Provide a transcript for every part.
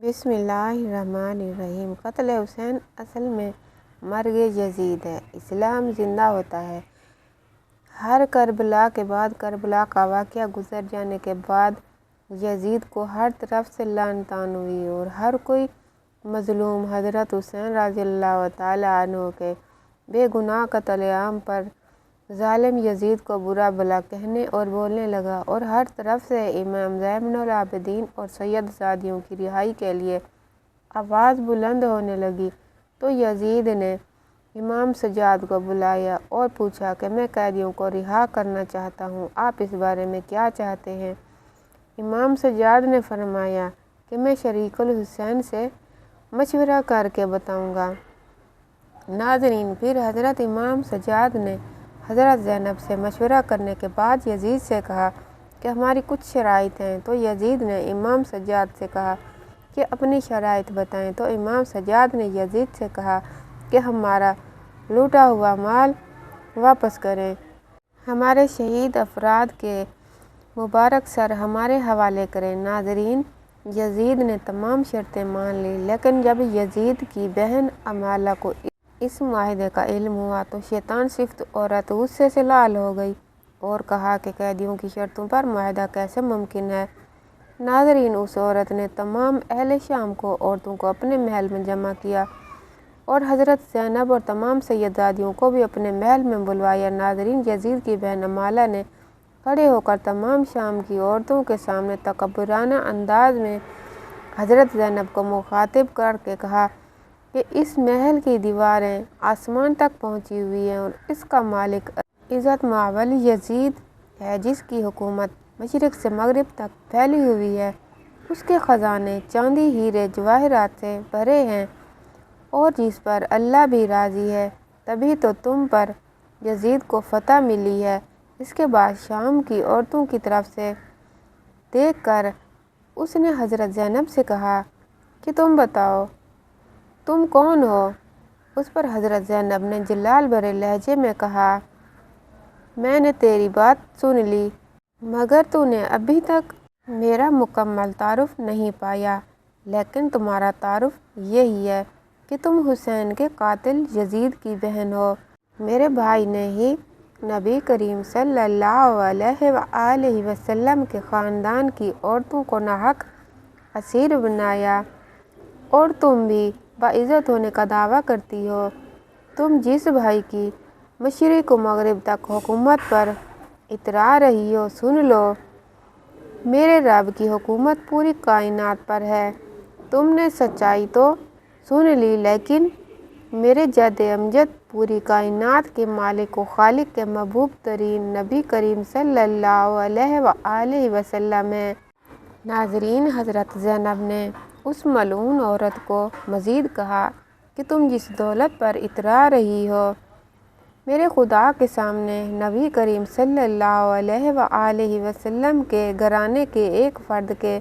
بسم اللہ الرحمن الرحیم۔ قتل حسین اصل میں مرگ یزید ہے۔ اسلام زندہ ہوتا ہے۔ ہر کربلا کے بعد کربلا کا واقعہ گزر جانے کے بعد یزید کو ہر طرف سے لعن طعن ہوئی اور ہر کوئی مظلوم حضرت حسین رضی اللہ تعالیٰ عنہ کے بے گناہ قتل عام پر ظالم یزید کو برا بھلا کہنے اور بولنے لگا اور ہر طرف سے امام زین العابدین اور سید زادیوں کی رہائی کے لیے آواز بلند ہونے لگی تو یزید نے امام سجاد کو بلایا اور پوچھا کہ میں قیدیوں کو رہا کرنا چاہتا ہوں، آپ اس بارے میں کیا چاہتے ہیں؟ امام سجاد نے فرمایا کہ میں شریک الحسین سے مشورہ کر کے بتاؤں گا۔ ناظرین، پھر حضرت امام سجاد نے حضرت زینب سے مشورہ کرنے کے بعد یزید سے کہا کہ ہماری کچھ شرائط ہیں، تو یزید نے امام سجاد سے کہا کہ اپنی شرائط بتائیں، تو امام سجاد نے یزید سے کہا کہ ہمارا لوٹا ہوا مال واپس کریں، ہمارے شہید افراد کے مبارک سر ہمارے حوالے کریں۔ ناظرین، یزید نے تمام شرطیں مان لیں، لیکن جب یزید کی بہن امالہ کو اس معاہدے کا علم ہوا تو شیطان صفت عورت غصے سے لال ہو گئی اور کہا کہ قیدیوں کی شرطوں پر معاہدہ کیسے ممکن ہے؟ ناظرین، اس عورت نے تمام اہل شام کو عورتوں کو اپنے محل میں جمع کیا اور حضرت زینب اور تمام سیدزادیوں کو بھی اپنے محل میں بلوایا۔ ناظرین، یزید کی بہن امالہ نے کھڑے ہو کر تمام شام کی عورتوں کے سامنے تکبرانہ انداز میں حضرت زینب کو مخاطب کر کے کہا کہ اس محل کی دیواریں آسمان تک پہنچی ہوئی ہیں اور اس کا مالک عزت مآل یزید ہے، جس کی حکومت مشرق سے مغرب تک پھیلی ہوئی ہے، اس کے خزانے چاندی ہیرے جواہرات سے بھرے ہیں اور جس پر اللہ بھی راضی ہے، تبھی تو تم پر یزید کو فتح ملی ہے۔ اس کے بعد شام کی عورتوں کی طرف سے دیکھ کر اس نے حضرت زینب سے کہا کہ تم بتاؤ تم کون ہو؟ اس پر حضرت زینب نے جلال بھرے لہجے میں کہا، میں نے تیری بات سن لی، مگر تو نے ابھی تک میرا مکمل تعارف نہیں پایا، لیکن تمہارا تعارف یہی ہے کہ تم حسین کے قاتل یزید کی بہن ہو۔ میرے بھائی نے ہی نبی کریم صلی اللہ علیہ وآلہ وسلم کے خاندان کی عورتوں کو ناحق اسیر بنایا اور تم بھی باعزت ہونے کا دعویٰ کرتی ہو۔ تم جس بھائی کی مشرق و مغرب تک حکومت پر اترا رہی ہو، سن لو، میرے رب کی حکومت پوری کائنات پر ہے۔ تم نے سچائی تو سن لی، لیکن میرے جد امجد پوری کائنات کے مالک و خالق کے محبوب ترین نبی کریم صلی اللہ علیہ وآلہ وسلم ہیں۔ ناظرین، حضرت زینب نے اس ملعون عورت کو مزید کہا کہ تم جس دولت پر اترا رہی ہو، میرے خدا کے سامنے نبی کریم صلی اللہ علیہ وآلہ وسلم کے گھرانے کے ایک فرد کے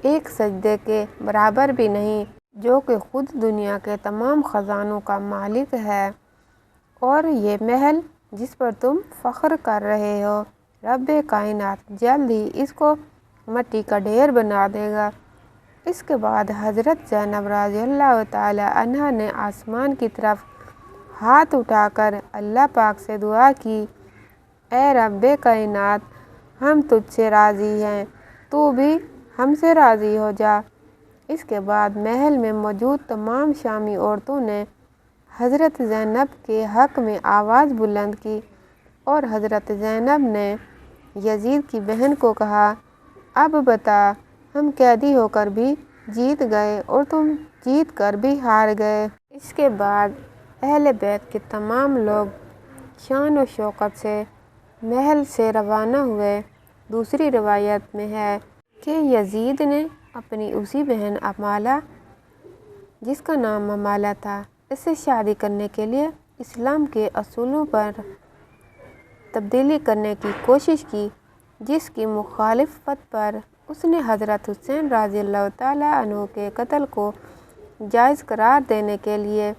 ایک سجدے کے برابر بھی نہیں، جو کہ خود دنیا کے تمام خزانوں کا مالک ہے، اور یہ محل جس پر تم فخر کر رہے ہو، رب کائنات جلد ہی اس کو مٹی کا ڈھیر بنا دے گا۔ اس کے بعد حضرت زینب رضی اللہ تعالیٰ عنہا نے آسمان کی طرف ہاتھ اٹھا کر اللہ پاک سے دعا کی، اے رب کائنات، ہم تجھ سے راضی ہیں، تو بھی ہم سے راضی ہو جا۔ اس کے بعد محل میں موجود تمام شامی عورتوں نے حضرت زینب کے حق میں آواز بلند کی اور حضرت زینب نے یزید کی بہن کو کہا، اب بتا، ہم قیدی ہو کر بھی جیت گئے اور تم جیت کر بھی ہار گئے۔ اس کے بعد اہل بیت کے تمام لوگ شان و شوکت سے محل سے روانہ ہوئے۔ دوسری روایت میں ہے کہ یزید نے اپنی اسی بہن امالہ، جس کا نام امالہ تھا، اس سے شادی کرنے کے لیے اسلام کے اصولوں پر تبدیلی کرنے کی کوشش کی، جس کی مخالفت پر اس نے حضرت حسین رضی اللہ تعالیٰ عنہ کے قتل کو جائز قرار دینے کے لیے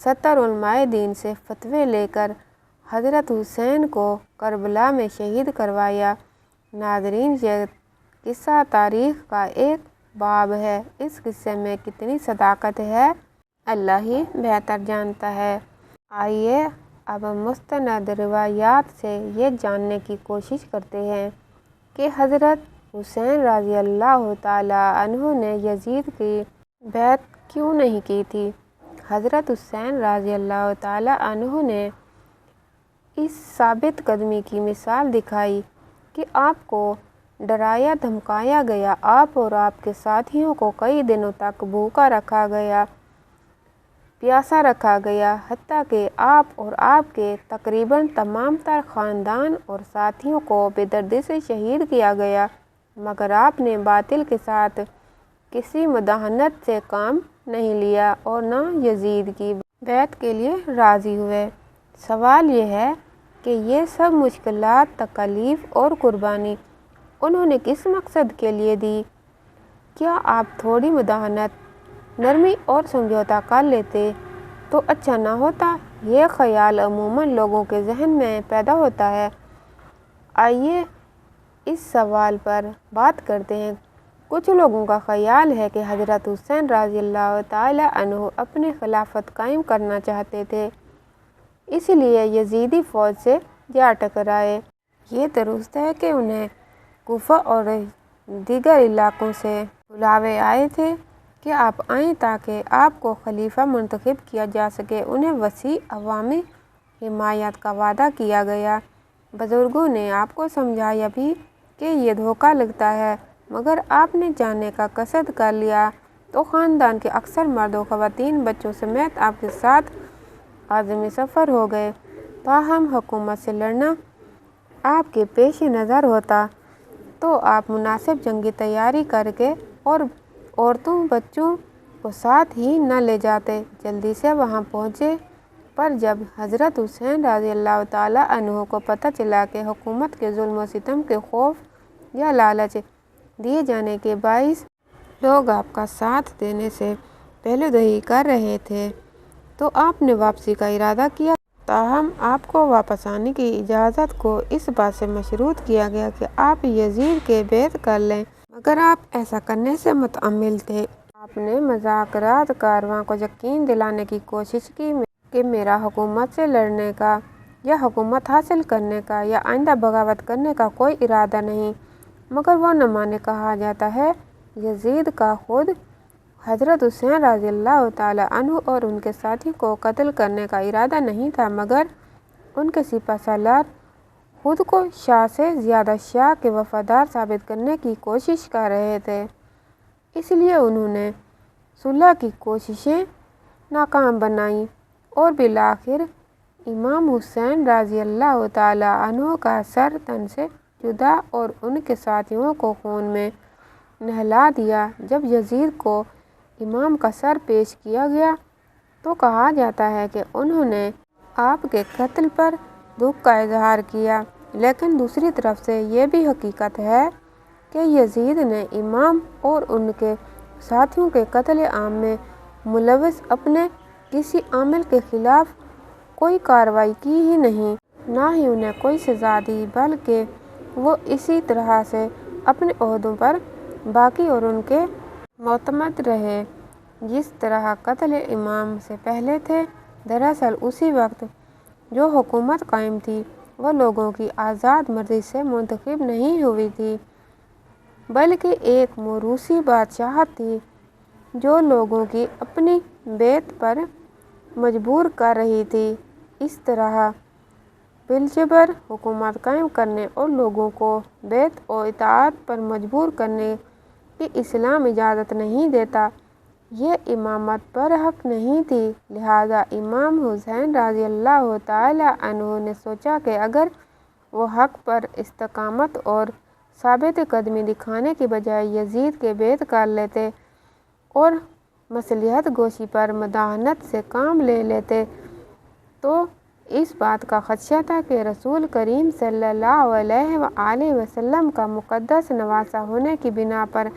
70 علماء دین سے فتوے لے کر حضرت حسین کو کربلا میں شہید کروایا۔ ناظرین، یہ قصہ تاریخ کا ایک باب ہے۔ اس قصے میں کتنی صداقت ہے اللہ ہی بہتر جانتا ہے۔ آئیے اب مستند روایات سے یہ جاننے کی کوشش کرتے ہیں کہ حضرت حسین رضی اللہ تعالیٰ عنہ نے یزید کی بیعت کیوں نہیں کی تھی۔ حضرت حسین رضی اللہ تعالیٰ عنہ نے اس ثابت قدمی کی مثال دکھائی کہ آپ کو ڈرایا دھمکایا گیا، آپ اور آپ کے ساتھیوں کو کئی دنوں تک بھوکا رکھا گیا، پیاسا رکھا گیا، حتیٰ کہ آپ اور آپ کے تقریباً تمام تر خاندان اور ساتھیوں کو بے دردی سے شہید کیا گیا، مگر آپ نے باطل کے ساتھ کسی مداہنت سے کام نہیں لیا اور نہ یزید کی بیعت کے لیے راضی ہوئے۔ سوال یہ ہے کہ یہ سب مشکلات، تکالیف اور قربانی انہوں نے کس مقصد کے لیے دی؟ کیا آپ تھوڑی مداحنت، نرمی اور سمجھوتا کر لیتے تو اچھا نہ ہوتا؟ یہ خیال عموماً لوگوں کے ذہن میں پیدا ہوتا ہے۔ آئیے اس سوال پر بات کرتے ہیں۔ کچھ لوگوں کا خیال ہے کہ حضرت حسین رضی اللہ تعالیٰ عنہ اپنی خلافت قائم کرنا چاہتے تھے، اس لیے یزیدی فوج سے جا ٹکرائے۔ یہ درست ہے کہ انہیں کوفہ اور دیگر علاقوں سے بلاوے آئے تھے کہ آپ آئیں تاکہ آپ کو خلیفہ منتخب کیا جا سکے۔ انہیں وسیع عوامی حمایت کا وعدہ کیا گیا۔ بزرگوں نے آپ کو سمجھایا بھی کہ یہ دھوکہ لگتا ہے، مگر آپ نے جانے کا قصد کر لیا تو خاندان کے اکثر مرد و خواتین بچوں سمیت آپ کے ساتھ عازمی سفر ہو گئے۔ تاہم حکومت سے لڑنا آپ کے پیش نظر ہوتا تو آپ مناسب جنگی تیاری کر کے اور عورتوں بچوں کو ساتھ ہی نہ لے جاتے۔ جلدی سے وہاں پہنچے، پر جب حضرت حسین رضی اللہ تعالیٰ عنہ کو پتہ چلا کہ حکومت کے ظلم و ستم کے خوف یا لالچ دیے جانے کے باعث لوگ آپ کا ساتھ دینے سے پہلو دہی کر رہے تھے تو آپ نے واپسی کا ارادہ کیا۔ تاہم آپ کو واپس آنے کی اجازت کو اس بات سے مشروط کیا گیا کہ آپ یزید کی بیعت کر لیں، مگر آپ ایسا کرنے سے متعمل تھے۔ آپ نے مذاکرات کارواں کو یقین دلانے کی کوشش کی کہ میرا حکومت سے لڑنے کا یا حکومت حاصل کرنے کا یا آئندہ بغاوت کرنے کا کوئی ارادہ نہیں، مگر وہ نہ مانے۔ کہا جاتا ہے یزید کا خود حضرت حسین رضی اللہ تعالیٰ عنہ اور ان کے ساتھی کو قتل کرنے کا ارادہ نہیں تھا، مگر ان کے سپہ سالار خود کو شاہ سے زیادہ شاہ کے وفادار ثابت کرنے کی کوشش کر رہے تھے، اس لیے انہوں نے صلح کی کوششیں ناکام بنائیں اور بالآخر امام حسین رضی اللہ تعالیٰ عنہ کا سر تن سے جدا اور ان کے ساتھیوں کو خون میں نہلا دیا۔ جب یزید کو امام کا سر پیش کیا گیا تو کہا جاتا ہے کہ انہوں نے آپ کے قتل پر دکھ کا اظہار کیا، لیکن دوسری طرف سے یہ بھی حقیقت ہے کہ یزید نے امام اور ان کے ساتھیوں کے قتل عام میں ملوث اپنے کسی عامل کے خلاف کوئی کارروائی کی ہی نہیں، نہ ہی انہیں کوئی سزا دی، بلکہ وہ اسی طرح سے اپنے عہدوں پر باقی اور ان کے معتمد رہے جس طرح قتل امام سے پہلے تھے۔ دراصل اسی وقت جو حکومت قائم تھی وہ لوگوں کی آزاد مرضی سے منتخب نہیں ہوئی تھی، بلکہ ایک موروثی بادشاہت تھی جو لوگوں کی اپنی بیعت پر مجبور کر رہی تھی۔ اس طرح بالجبر حکومت قائم کرنے اور لوگوں کو بیعت و اطاعت پر مجبور کرنے کی اسلام اجازت نہیں دیتا۔ یہ امامت برحق نہیں تھی، لہٰذا امام حسین رضی اللہ تعالیٰ عنہ نے سوچا کہ اگر وہ حق پر استقامت اور ثابت قدمی دکھانے کی بجائے یزید کی بیعت کر لیتے اور مصلحت گوشی پر مداحنت سے کام لے لیتے تو اس بات کا خدشہ تھا کہ رسول کریم صلی اللہ علیہ وآلہ وسلم کا مقدس نواسہ ہونے کی بنا پر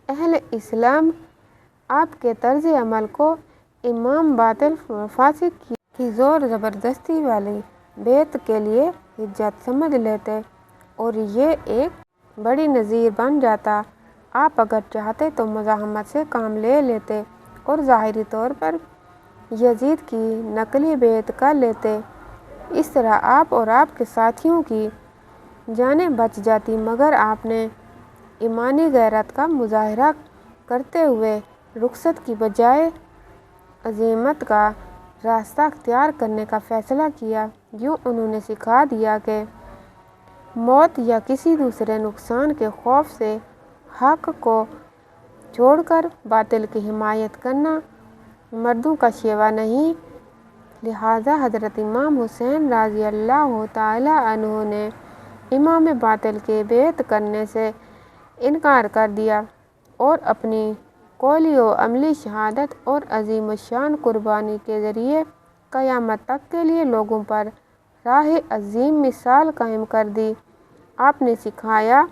اہل اسلام آپ کے طرز عمل کو امام باطل و فاسق کی زور زبردستی والی بیعت کے لیے حجت سمجھ لیتے اور یہ ایک بڑی نظیر بن جاتا۔ آپ اگر چاہتے تو مزاحمت سے کام لے لیتے اور ظاہری طور پر یزید کی نقلی بیعت کر لیتے۔ اس طرح آپ اور آپ کے ساتھیوں کی جانیں بچ جاتی، مگر آپ نے ایمانی غیرت کا مظاہرہ کرتے ہوئے رخصت کی بجائے عزیمت کا راستہ اختیار کرنے کا فیصلہ کیا۔ یوں انہوں نے سکھا دیا کہ موت یا کسی دوسرے نقصان کے خوف سے حق کو چھوڑ کر باطل کی حمایت کرنا مردوں کا شیوا نہیں۔ لہٰذا حضرت امام حسین رضی اللہ تعالی عنہ نے امام باطل کی بیعت کرنے سے انکار کر دیا اور اپنی قولی و عملی شہادت اور عظیم الشان قربانی کے ذریعے قیامت تک کے لیے لوگوں پر راہ عظیم مثال قائم کر دی۔ آپ نے سکھایا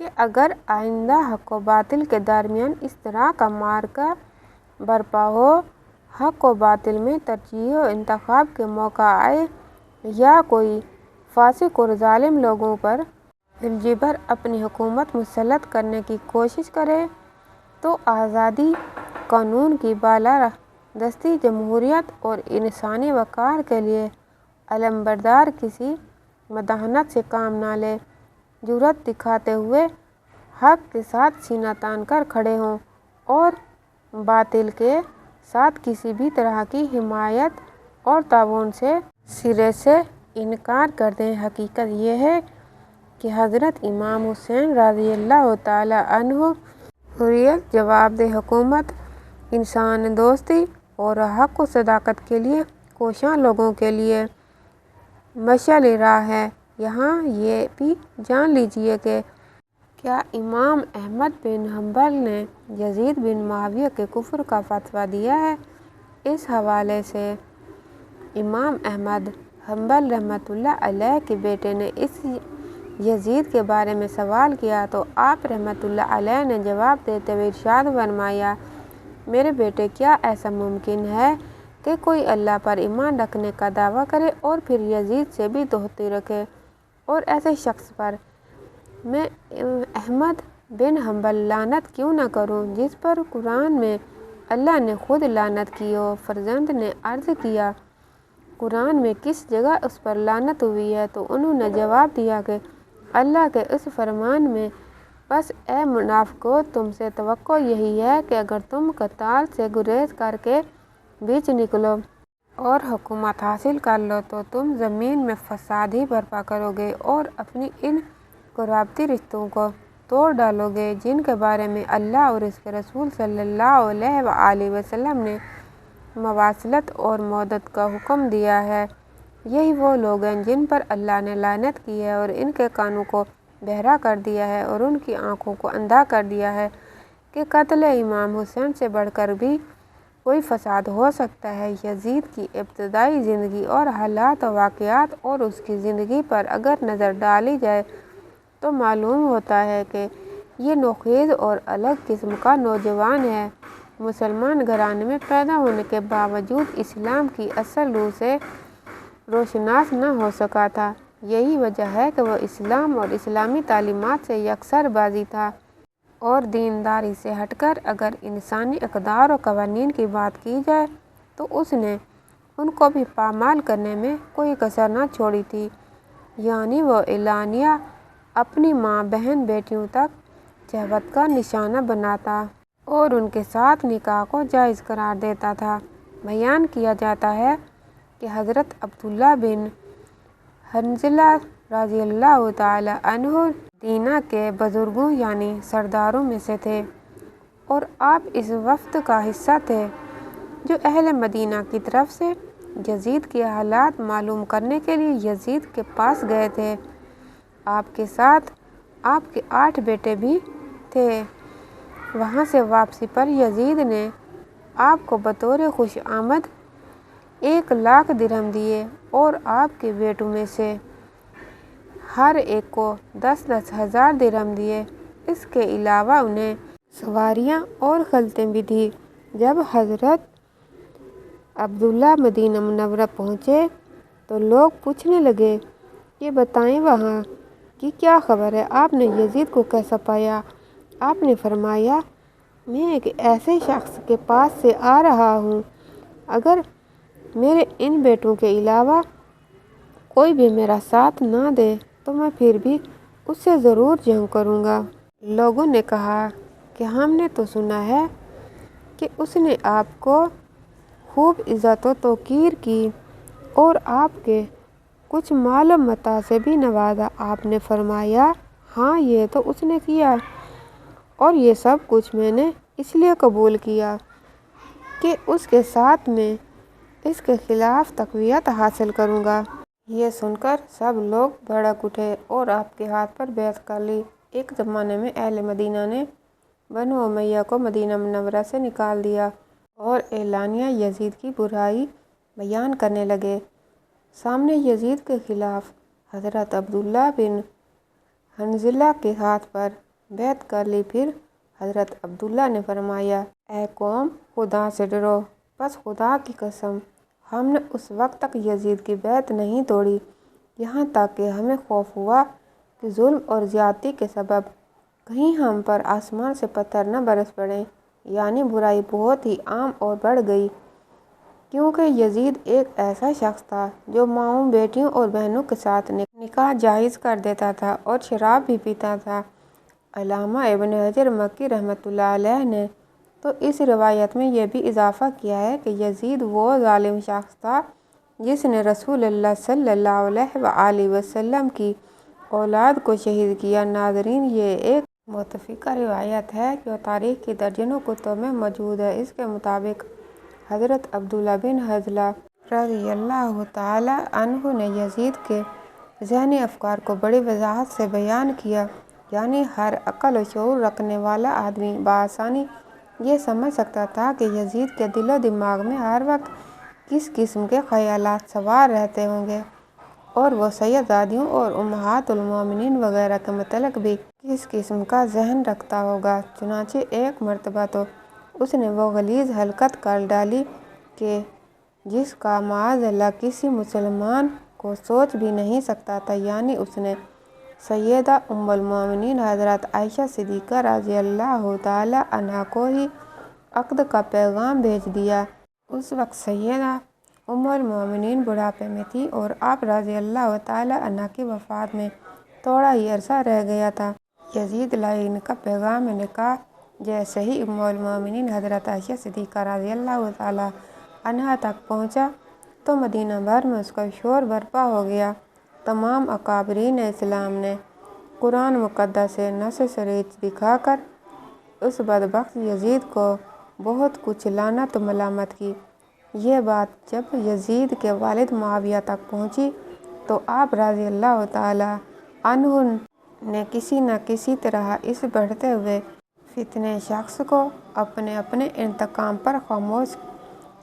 کہ اگر آئندہ حق و باطل کے درمیان اس طرح کا معرکہ برپا ہو، حق و باطل میں ترجیح و انتخاب کے موقع آئے، یا کوئی فاسق اور ظالم لوگوں پر بالجبر اپنی حکومت مسلط کرنے کی کوشش کرے، تو آزادی، قانون کی بالادستی، جمہوریت اور انسانی وقار کے لیے علمبردار کسی مداحنت سے کام نہ لے، جرأت دکھاتے ہوئے حق کے ساتھ سینہ تان کر کھڑے ہوں اور باطل کے ساتھ کسی بھی طرح کی حمایت اور تعاون سے سرے سے انکار کر دیں۔ حقیقت یہ ہے کہ حضرت امام حسین رضی اللہ تعالی عنہ حریت، جوابدہ حکومت، انسان دوستی اور حق و صداقت کے لیے کوشاں لوگوں کے لیے مشعل راہ ہے۔ یہاں یہ بھی جان لیجیے کہ کیا امام احمد بن حنبل نے یزید بن معاویہ کے کفر کا فتویٰ دیا ہے؟ اس حوالے سے امام احمد حنبل رحمۃ اللہ علیہ کے بیٹے نے اس یزید کے بارے میں سوال کیا تو آپ رحمۃ اللہ علیہ نے جواب دیتے ہوئے ارشاد فرمایا، میرے بیٹے، کیا ایسا ممکن ہے کہ کوئی اللہ پر ایمان رکھنے کا دعویٰ کرے اور پھر یزید سے بھی دوستی رکھے؟ اور ایسے شخص پر میں احمد بن حنبل لعنت کیوں نہ کروں جس پر قرآن میں اللہ نے خود لعنت کی ہو؟ فرزند نے عرض کیا، قرآن میں کس جگہ اس پر لعنت ہوئی ہے؟ تو انہوں نے جواب دیا کہ اللہ کے اس فرمان میں، بس اے منافقو، تم سے توقع یہی ہے کہ اگر تم قتال سے گریز کر کے بیچ نکلو اور حکومت حاصل کر لو تو تم زمین میں فساد ہی برپا کرو گے اور اپنی ان قرابتی رشتوں کو توڑ ڈالو گے جن کے بارے میں اللہ اور اس کے رسول صلی اللہ علیہ وآلہ وسلم نے مواصلت اور مودت کا حکم دیا ہے۔ یہی وہ لوگ ہیں جن پر اللہ نے لعنت کی ہے اور ان کے کانوں کو بہرا کر دیا ہے اور ان کی آنکھوں کو اندھا کر دیا ہے کہ قتل امام حسین سے بڑھ کر بھی کوئی فساد ہو سکتا ہے۔ یزید کی ابتدائی زندگی اور حالات و واقعات اور اس کی زندگی پر اگر نظر ڈالی جائے تو معلوم ہوتا ہے کہ یہ نوخیز اور الگ قسم کا نوجوان ہے۔ مسلمان گھرانے میں پیدا ہونے کے باوجود اسلام کی اصل روح سے روشناس نہ ہو سکا تھا۔ یہی وجہ ہے کہ وہ اسلام اور اسلامی تعلیمات سے یکسر بازی تھا اور دینداری سے ہٹ کر اگر انسانی اقدار و قوانین کی بات کی جائے تو اس نے ان کو بھی پامال کرنے میں کوئی کسر نہ چھوڑی تھی۔ یعنی وہ اعلانیہ اپنی ماں، بہن، بیٹیوں تک شہوت کا نشانہ بناتا اور ان کے ساتھ نکاح کو جائز قرار دیتا تھا۔ بیان کیا جاتا ہے کہ حضرت عبداللہ بن حنظلہ رضی اللہ تعالی عنہ مدینہ کے بزرگوں یعنی سرداروں میں سے تھے اور آپ اس وفد کا حصہ تھے جو اہل مدینہ کی طرف سے یزید کے حالات معلوم کرنے کے لیے یزید کے پاس گئے تھے۔ آپ کے ساتھ آپ کے 8 بیٹے بھی تھے۔ وہاں سے واپسی پر یزید نے آپ کو بطور خوش آمد 1,00,000 درہم دیے اور آپ کے بیٹوں میں سے ہر ایک کو 10,000 درہم دیے۔ اس کے علاوہ انہیں سواریاں اور خلعتیں بھی دیں۔ جب حضرت عبداللہ مدینہ منورہ پہنچے تو لوگ پوچھنے لگے کہ بتائیں وہاں کی کیا خبر ہے، آپ نے یزید کو کیسا پایا؟ آپ نے فرمایا میں ایک ایسے شخص کے پاس سے آ رہا ہوں، اگر میرے ان بیٹوں کے علاوہ کوئی بھی میرا ساتھ نہ دے تو میں پھر بھی اس سے ضرور جنگ کروں گا۔ لوگوں نے کہا کہ ہم نے تو سنا ہے کہ اس نے آپ کو خوب عزت و توقیر کی اور آپ کے کچھ مال و متاع سے بھی نوازا۔ آپ نے فرمایا ہاں یہ تو اس نے کیا، اور یہ سب کچھ میں نے اس لیے قبول کیا کہ اس کے ساتھ میں اس کے خلاف تقویت حاصل کروں گا۔ یہ سن کر سب لوگ بھڑک اٹھے اور آپ کے ہاتھ پر بیعت کر لی۔ ایک زمانے میں اہل مدینہ نے بنو امیہ کو مدینہ منورہ سے نکال دیا اور اعلانیہ یزید کی برائی بیان کرنے لگے۔ سامنے یزید کے خلاف حضرت عبداللہ بن حنظلہ کے ہاتھ پر بیعت کر لی۔ پھر حضرت عبداللہ نے فرمایا اے قوم خدا سے ڈرو، بس خدا کی قسم ہم نے اس وقت تک یزید کی بیعت نہیں توڑی یہاں تک کہ ہمیں خوف ہوا کہ ظلم اور زیادتی کے سبب کہیں ہم پر آسمان سے پتھر نہ برس پڑیں، یعنی برائی بہت ہی عام اور بڑھ گئی، کیونکہ یزید ایک ایسا شخص تھا جو ماؤں، بیٹیوں اور بہنوں کے ساتھ نکاح جائز کر دیتا تھا اور شراب بھی پیتا تھا۔ علامہ ابن حجر مکی رحمۃ اللہ علیہ نے تو اس روایت میں یہ بھی اضافہ کیا ہے کہ یزید وہ ظالم شخص تھا جس نے رسول اللہ صلی اللہ علیہ وآلہ وسلم کی اولاد کو شہید کیا۔ ناظرین، یہ ایک متفقہ روایت ہے جو تاریخ کی درجنوں کتب میں موجود ہے۔ اس کے مطابق حضرت عبداللہ بن حنظلہ رضی اللہ تعالی عنہ نے یزید کے ذہنی افکار کو بڑی وضاحت سے بیان کیا، یعنی ہر عقل و شعور رکھنے والا آدمی بآسانی یہ سمجھ سکتا تھا کہ یزید کے دل و دماغ میں ہر وقت کس قسم کے خیالات سوار رہتے ہوں گے، اور وہ سیدزادیوں اور امہات المومنین وغیرہ کے متعلق بھی کس قسم کا ذہن رکھتا ہوگا۔ چنانچہ ایک مرتبہ تو اس نے وہ غلیظ حرکت کر ڈالی کہ جس کا معاذ اللہ کسی مسلمان کو سوچ بھی نہیں سکتا تھا، یعنی اس نے سیدہ ام المومنین حضرت عائشہ صدیقہ رضی اللہ تعالی عنہا کو ہی عقد کا پیغام بھیج دیا۔ اس وقت سیدہ ام المومنین بڑھاپے میں تھی اور آپ رضی اللہ تعالی عنہ کی وفات میں تھوڑا ہی عرصہ رہ گیا تھا۔ یزید لعین کا پیغام نکاح جیسے ہی ام المومنین حضرت عائشہ صدیقہ رضی اللہ تعالی عنہا تک پہنچا تو مدینہ بھر میں اس کا شور برپا ہو گیا۔ تمام اکابرین اسلام نے قرآن مقدس سے نص صریح دکھا کر اس بدبخت یزید کو بہت کچھ لعنت و ملامت کی۔ یہ بات جب یزید کے والد معاویہ تک پہنچی تو آپ رضی اللہ تعالی عنہ نے کسی نہ کسی طرح اس بڑھتے ہوئے فتنہ شخص کو اپنے انتقام پر خاموش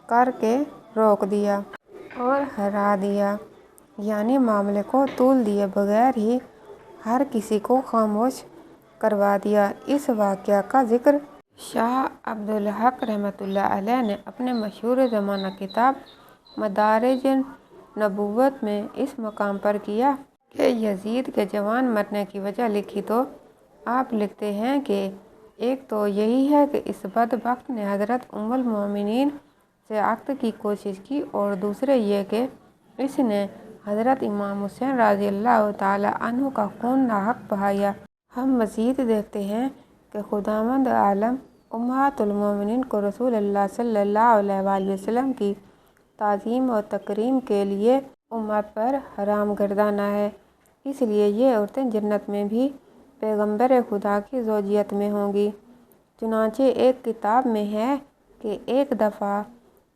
کر کے روک دیا اور ہرا دیا، یعنی معاملے کو طول دیے بغیر ہی ہر کسی کو خاموش کروا دیا۔ اس واقعہ کا ذکر شاہ عبدالحق رحمۃ اللہ علیہ نے اپنے مشہور زمانہ کتاب مدارج النبوت میں اس مقام پر کیا کہ یزید کے جوان مرنے کی وجہ لکھی تو آپ لکھتے ہیں کہ ایک تو یہی ہے کہ اس بدبخت نے حضرت ام المومنین سے عقد کی کوشش کی، اور دوسرے یہ کہ اس نے حضرت امام حسین رضی اللہ تعالی عنہ کا خون ناحق بہایا۔ ہم مزید دیکھتے ہیں کہ خداوند عالم امہات المومنین کو رسول اللہ صلی اللہ علیہ وآلہ وسلم کی تعظیم و تکریم کے لیے امت پر حرام گردانا ہے، اس لیے یہ عورتیں جنت میں بھی پیغمبر خدا کی زوجیت میں ہوں گی۔ چنانچہ ایک کتاب میں ہے کہ ایک دفعہ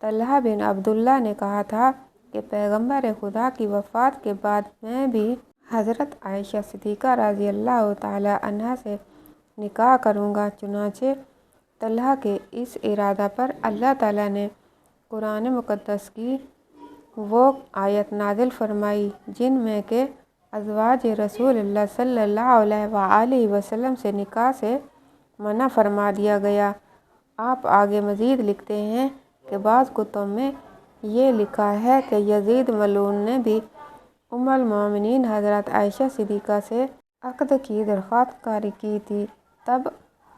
طلحہ بن عبداللہ نے کہا تھا کہ پیغمبر خدا کی وفات کے بعد میں بھی حضرت عائشہ صدیقہ رضی اللہ تعالی عنہا سے نکاح کروں گا۔ چنانچہ طلحہ کے اس ارادہ پر اللہ تعالیٰ نے قرآن مقدس کی وہ آیت نازل فرمائی جن میں کہ ازواج رسول اللہ صلی اللہ علیہ وآلہ وسلم سے نکاح سے منع فرما دیا گیا۔ آپ آگے مزید لکھتے ہیں کہ بعض کتب میں یہ لکھا ہے کہ یزید ملعون نے بھی ام المومنین حضرت عائشہ صدیقہ سے عقد کی درخواست کاری کی تھی۔ تب